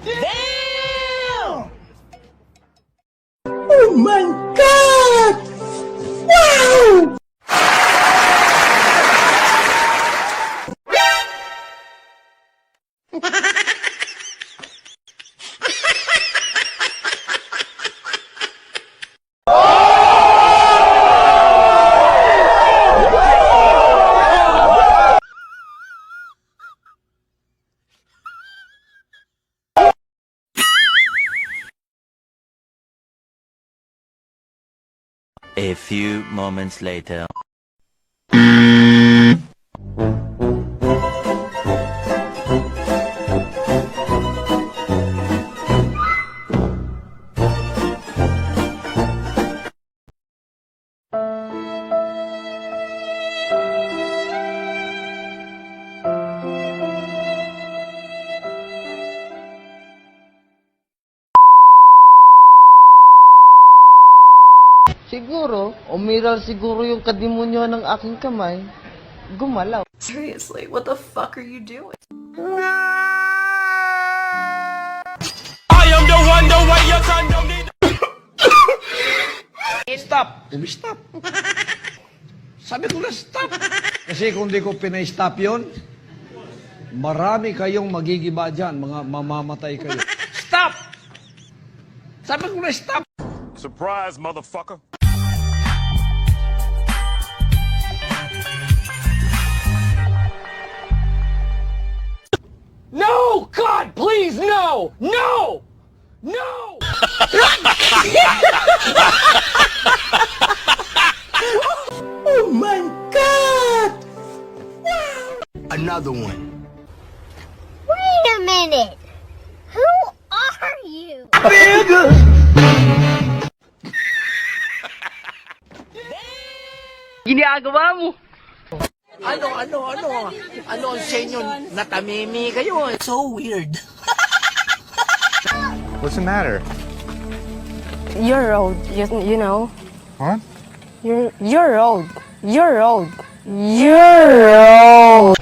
Damn! Oh my God! Wow! A few moments later. Siguro, umiral siguro yung kademonyo ng aking kamay. Gumalaw. Seriously, what the fuck are you doing? I am the one, the way your son don't need. Stop! Stop! Sabi ko na stop! Kasi kung di ko pinay-stop yun, marami kayong magigiba dyan, mga mamamatay kayo. Stop! Sabi ko na stop! Surprise, motherfucker. No! God, please, no! No! No! Oh my God! Another one. Wait a minute. Who are you? Ginagawa mo. Ano ang sa inyo? Natamimi kayo. So weird. What's the matter? You're old, you know. What? You're old. You're old. You're old.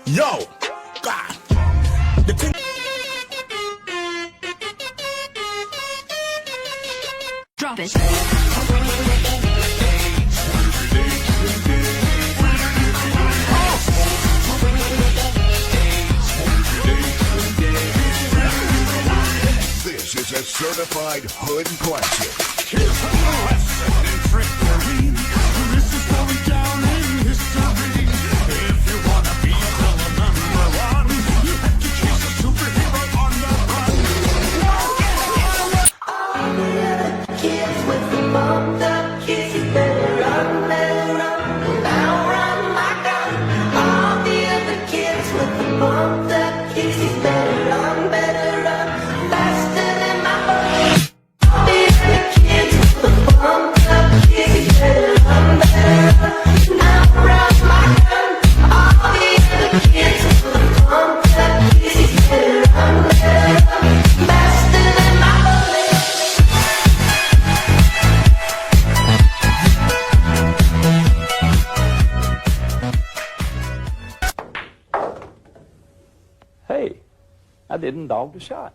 Yo! God! The thing. Drop it. This is a certified hood classic. Hey, I didn't dog the shot.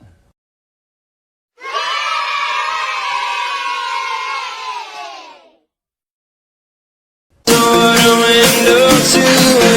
Door to window to